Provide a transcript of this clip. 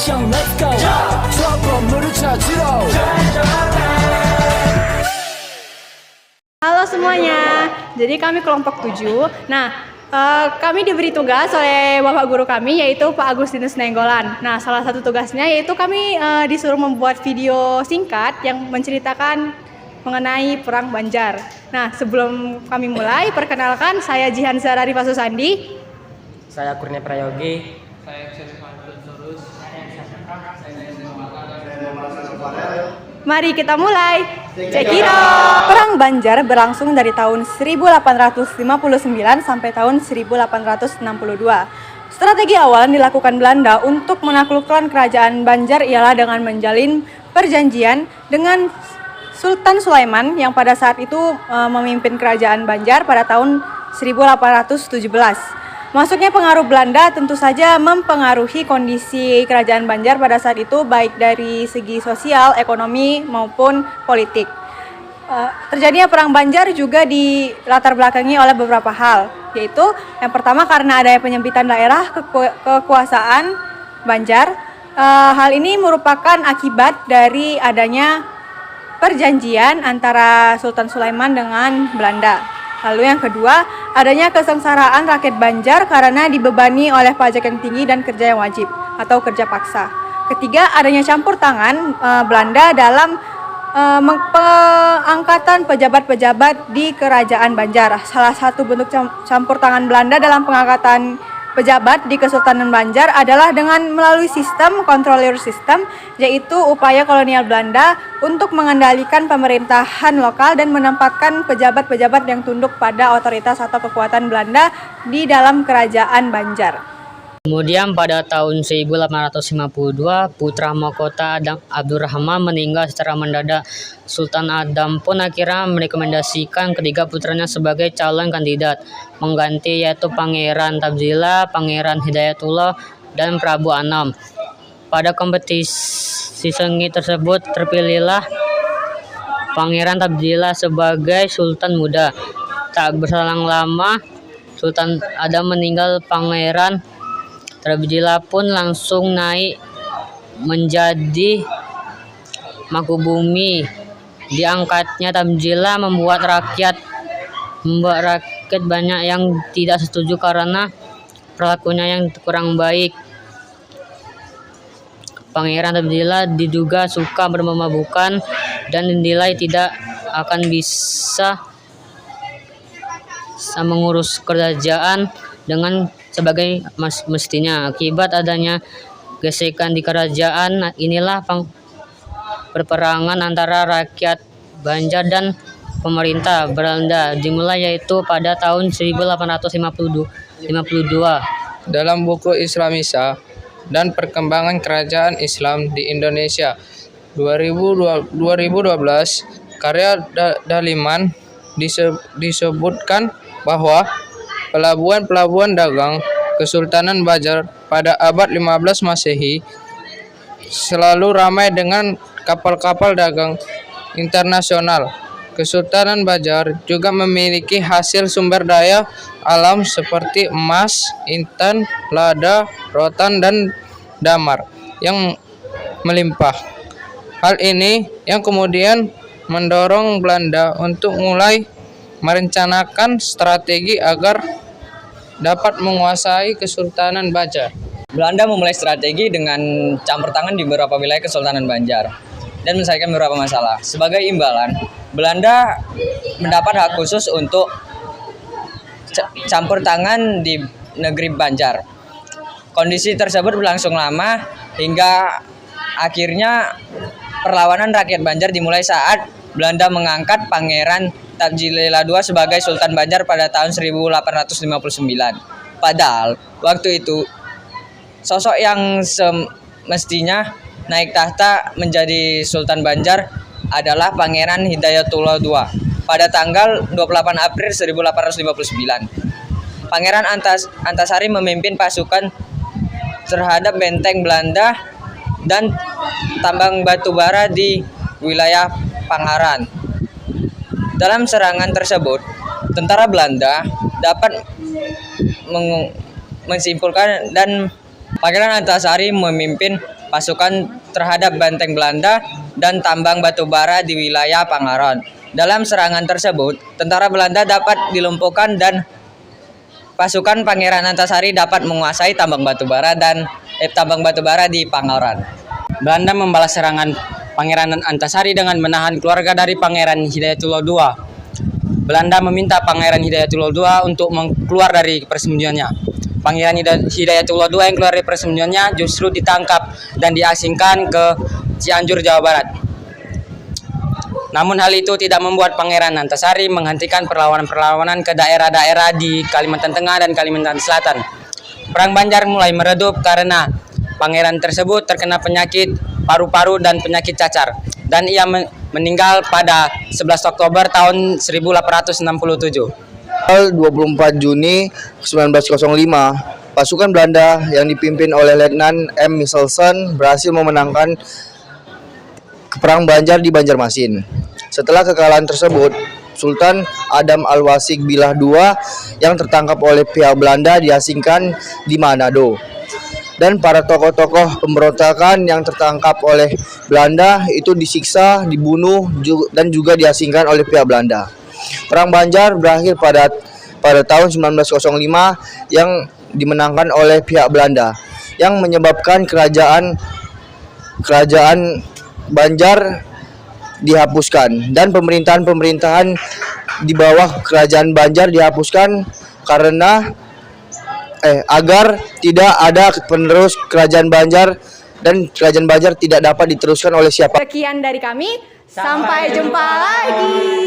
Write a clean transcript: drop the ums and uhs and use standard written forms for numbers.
미션 let's go 저 건물을 찾으러 Halo semuanya, jadi kami kelompok 7. Nah, kami diberi tugas oleh Bapak Guru kami yaitu Pak Agustinus Nenggolan. Nah, salah satu tugasnya yaitu kami disuruh membuat video singkat yang menceritakan mengenai Perang Banjar. Nah, sebelum kami mulai, perkenalkan saya Jihan Zara Rifa Susandi. Saya Kurnia Prayogi. Mari kita mulai. Cekiro. Perang Banjar berlangsung dari tahun 1859 sampai tahun 1862. Strategi awal yang dilakukan Belanda untuk menaklukkan kerajaan Banjar ialah dengan menjalin perjanjian dengan Sultan Sulaiman yang pada saat itu memimpin kerajaan Banjar pada tahun 1817. Masuknya pengaruh Belanda tentu saja mempengaruhi kondisi kerajaan Banjar pada saat itu baik dari segi sosial, ekonomi maupun politik. Terjadinya Perang Banjar juga dilatar belakangi oleh beberapa hal, yaitu yang pertama karena adanya penyempitan daerah kekuasaan Banjar. Hal ini merupakan akibat dari adanya perjanjian antara Sultan Sulaiman dengan Belanda. Lalu yang kedua, adanya kesengsaraan rakyat Banjar karena dibebani oleh pajak yang tinggi dan kerja yang wajib atau kerja paksa. Ketiga, adanya campur tangan Belanda dalam pengangkatan pejabat-pejabat di kerajaan Banjar. Salah satu bentuk campur tangan Belanda dalam pengangkatan pejabat di Kesultanan Banjar adalah dengan melalui sistem controller system, yaitu upaya kolonial Belanda untuk mengendalikan pemerintahan lokal dan menempatkan pejabat-pejabat yang tunduk pada otoritas atau kekuatan Belanda di dalam kerajaan Banjar. Kemudian pada tahun 1852, putra mahkota Abdurrahman meninggal secara mendadak. Sultan Adam pun akhirnya merekomendasikan ketiga putranya sebagai calon kandidat mengganti, yaitu Pangeran Tabzillah, Pangeran Hidayatullah, dan Prabu Anam. Pada kompetisi sengit tersebut terpilihlah Pangeran Tabzillah sebagai Sultan muda. Tak berselang lama, Sultan Adam meninggal. Pangeran Tabzillah pun langsung naik menjadi Mangkubumi. Diangkatnya Tabzillah membuat rakyat banyak yang tidak setuju karena perlakuannya yang kurang baik. Pangeran Tabzillah diduga suka bermabuk-mabukan dan dinilai tidak akan bisa mengurus kerajaan dengan sebagai mestinya. Akibat adanya gesekan di kerajaan, inilah perperangan antara rakyat Banjar dan pemerintah Belanda dimulai, yaitu pada tahun 1852. Dalam buku Islamisa dan Perkembangan Kerajaan Islam di Indonesia 2012, karya Daliman disebutkan bahwa pelabuhan-pelabuhan dagang Kesultanan Banjar pada abad 15 Masehi selalu ramai dengan kapal-kapal dagang internasional. Kesultanan Banjar juga memiliki hasil sumber daya alam seperti emas, intan, lada, rotan, dan damar yang melimpah. Hal ini yang kemudian mendorong Belanda untuk mulai merencanakan strategi agar dapat menguasai Kesultanan Banjar. Belanda memulai strategi dengan campur tangan di beberapa wilayah Kesultanan Banjar dan menyelesaikan beberapa masalah. Sebagai imbalan, Belanda mendapat hak khusus untuk campur tangan di negeri Banjar. Kondisi tersebut berlangsung lama hingga akhirnya perlawanan rakyat Banjar dimulai saat Belanda mengangkat Pangeran Tabzillah II sebagai Sultan Banjar pada tahun 1859. Padahal waktu itu sosok yang semestinya naik tahta menjadi Sultan Banjar adalah Pangeran Hidayatullah II pada tanggal 28 April 1859. Pangeran Antasari memimpin pasukan terhadap benteng Belanda dan tambang batu bara di wilayah Pangaran. Dalam serangan tersebut, tentara Belanda dapat menyimpulkan dan Pangeran Antasari memimpin pasukan terhadap benteng Belanda dan tambang batubara di wilayah Pangaron. Dalam serangan tersebut, tentara Belanda dapat dilumpuhkan dan pasukan Pangeran Antasari dapat menguasai tambang batubara di Pangaron. Belanda membalas serangan Pangeran Antasari dengan menahan keluarga dari Pangeran Hidayatullah II. Belanda meminta Pangeran Hidayatullah II untuk keluar dari persembunyiannya. Pangeran Hidayatullah II yang keluar dari persembunyiannya justru ditangkap dan diasingkan ke Cianjur, Jawa Barat. Namun hal itu tidak membuat Pangeran Antasari menghentikan perlawanan-perlawanan ke daerah-daerah di Kalimantan Tengah dan Kalimantan Selatan. Perang Banjar mulai meredup karena pangeran tersebut terkena penyakit paru-paru dan penyakit cacar, dan ia meninggal pada 11 Oktober tahun 1867. Tanggal 24 Juni 1905, pasukan Belanda yang dipimpin oleh Letnan M. Michelson berhasil memenangkan Perang Banjar di Banjarmasin. Setelah kekalahan tersebut, Sultan Adam Al-Wasik Billah II yang tertangkap oleh pihak Belanda diasingkan di Manado. Dan para tokoh-tokoh pemberontakan yang tertangkap oleh Belanda itu disiksa, dibunuh, dan juga diasingkan oleh pihak Belanda. Perang Banjar berakhir pada tahun 1905 yang dimenangkan oleh pihak Belanda, yang menyebabkan kerajaan Banjar dihapuskan dan pemerintahan di bawah kerajaan Banjar dihapuskan karena agar tidak ada penerus kerajaan Banjar dan kerajaan Banjar tidak dapat diteruskan oleh siapa. Sekian dari kami, sampai jumpa lagi.